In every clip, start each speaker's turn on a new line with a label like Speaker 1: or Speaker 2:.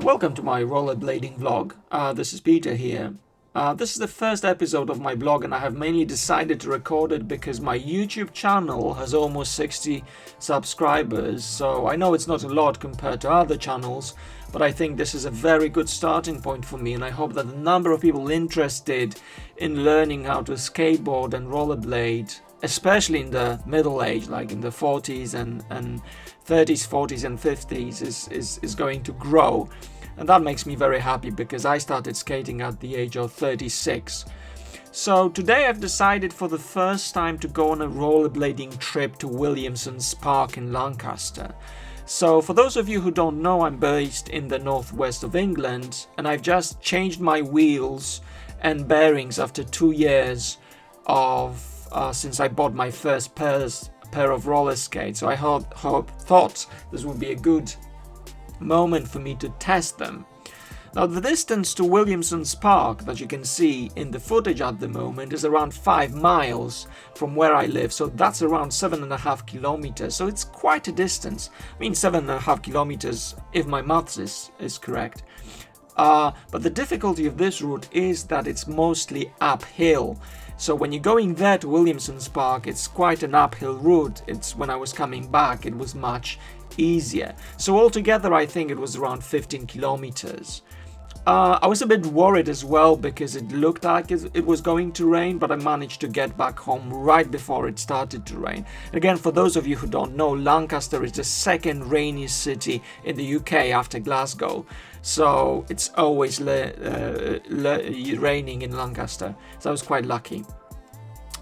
Speaker 1: Welcome to my rollerblading vlog. This is Peter here. This is the first episode of my blog, and I have mainly decided to record it because my YouTube channel has almost 60 subscribers, so I know it's not a lot compared to other channels, but I think this is a very good starting point for me, and I hope that the number of people interested in learning how to skateboard and rollerblade, especially in the middle age, like in the 40s and 30s, 40s and 50s, is going to grow. And that makes me very happy because I started skating at the age of 36. So today I've decided for the first time to go on a rollerblading trip to Williamson's park in Lancaster. So for those of you who don't know, I'm based in the northwest of England, and I've just changed my wheels and bearings after 2 years of since I bought my first pair of roller skates. So I thought this would be a good moment for me to test them. Now, the distance to Williamson's park that you can see in the footage at the moment is around 5 miles from where I live, so that's around 7.5 kilometers, so it's quite a distance. I mean 7.5 kilometers if my maths is correct. But the difficulty of this route is that it's mostly uphill. So when you're going there to Williamson's park, it's quite an uphill route. It's when I was coming back, it was much easier. So altogether, I think it was around 15 kilometers. I was a bit worried as well because it looked like it was going to rain, but I managed to get back home right before it started to rain. Again, for those of you who don't know, Lancaster is the second rainiest city in the UK after Glasgow. So it's always raining in Lancaster. So I was quite lucky.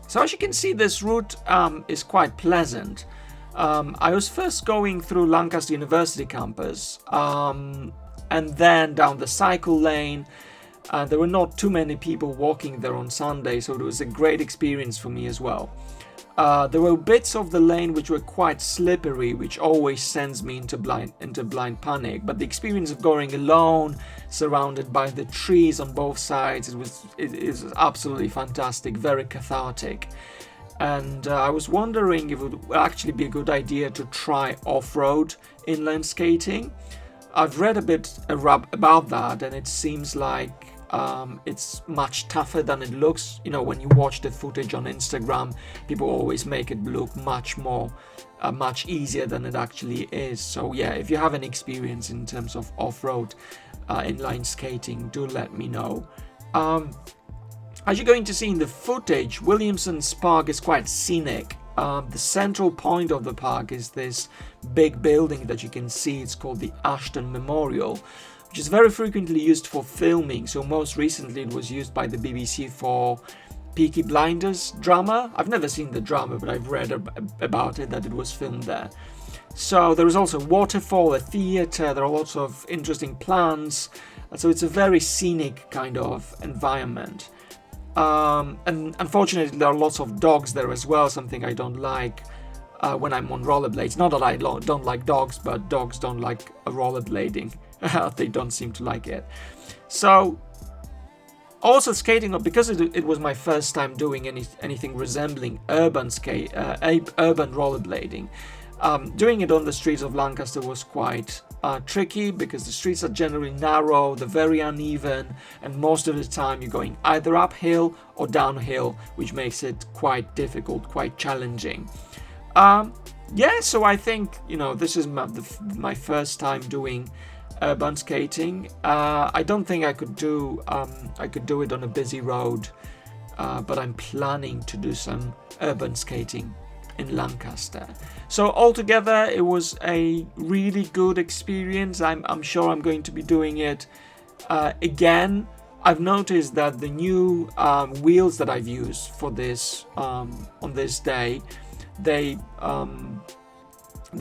Speaker 1: So as you can see, this route is quite pleasant. I was first going through Lancaster University campus, and then down the cycle lane. There were not too many people walking there on Sunday, so it was a great experience for me as well. There were bits of the lane which were quite slippery, which always sends me into blind panic. But the experience of going alone, surrounded by the trees on both sides, it is absolutely fantastic, very cathartic. And I was wondering if it would actually be a good idea to try off-road inline skating. I've read a bit about that, and it seems like it's much tougher than it looks. You know, when you watch the footage on Instagram, people always make it look much easier than it actually is. So yeah, if you have any experience in terms of off-road inline skating, do let me know. As you're going to see in the footage, Williamson's park is quite scenic. The central point of the park is this big building that you can see. It's called the Ashton Memorial, which is very frequently used for filming. So most recently it was used by the BBC for Peaky Blinders drama. I've never seen the drama, but I've read about it, that it was filmed there. So there is also a waterfall, a theatre, there are lots of interesting plants. So it's a very scenic kind of environment. And unfortunately, there are lots of dogs there as well, something I don't like when I'm on rollerblades. Not that I don't like dogs, but dogs don't like rollerblading. They don't seem to like it. So, also skating, because it was my first time doing anything resembling urban rollerblading, doing it on the streets of Lancaster was quite tricky because the streets are generally narrow, they're very uneven, and most of the time you're going either uphill or downhill, which makes it quite difficult, quite challenging. So I think, this is my first time doing urban skating. I don't think I could do it on a busy road, but I'm planning to do some urban skating in Lancaster. So altogether, it was a really good experience. I'm sure I'm going to be doing it again. I've noticed that the new wheels that I've used for this on this day, they're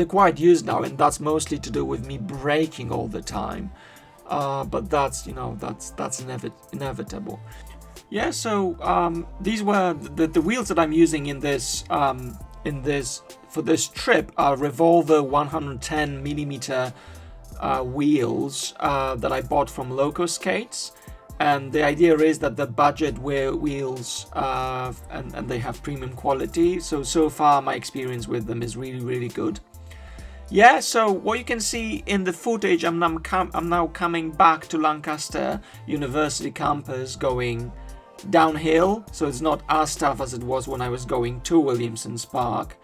Speaker 1: quite used now, and that's mostly to do with me braking all the time. But that's inevitable. Yeah. So these were the wheels that I'm using for this trip are Revolver 110mm wheels that I bought from Loco Skates, and the idea is that the budget wheels and they have premium quality. So far my experience with them is really good. Yeah, so what you can see in the footage, I'm now coming back to Lancaster University campus going downhill, so it's not as tough as it was when I was going to Williamson's Park.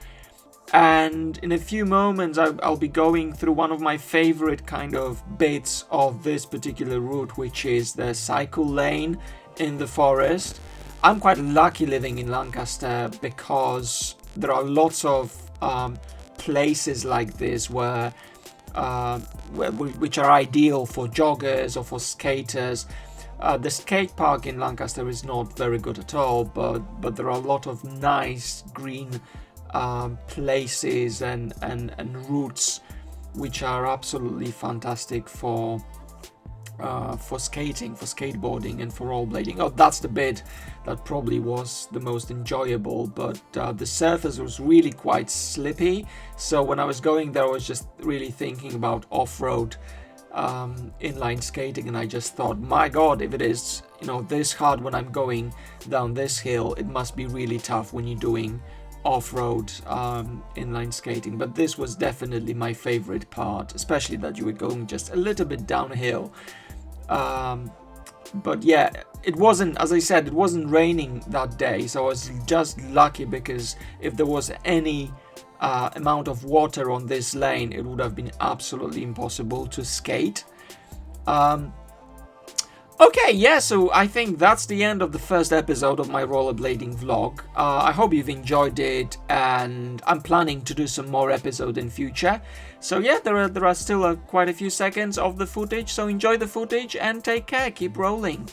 Speaker 1: And in a few moments I'll be going through one of my favorite kind of bits of this particular route, which is the cycle lane in the forest. I'm quite lucky living in Lancaster because there are lots of places like this where which are ideal for joggers or for skaters. The skate park in Lancaster is not very good at all, but there are a lot of nice green places and routes which are absolutely fantastic for skating, for skateboarding, and for rollerblading. Oh, that's the bit that probably was the most enjoyable, but the surface was really quite slippy, so when I was going there I was just really thinking about off-road inline skating, and I just thought, my god, if it is, you know, this hard when I'm going down this hill, it must be really tough when you're doing off-road inline skating. But this was definitely my favorite part, especially that you were going just a little bit downhill. But yeah, it wasn't, as I said, it wasn't raining that day, so I was just lucky, because if there was any amount of water on this lane, it would have been absolutely impossible to skate. Okay, yeah, so I think that's the end of the first episode of my rollerblading vlog. I hope you've enjoyed it, and I'm planning to do some more episodes in future. So yeah, there are still quite a few seconds of the footage, so enjoy the footage and take care, keep rolling.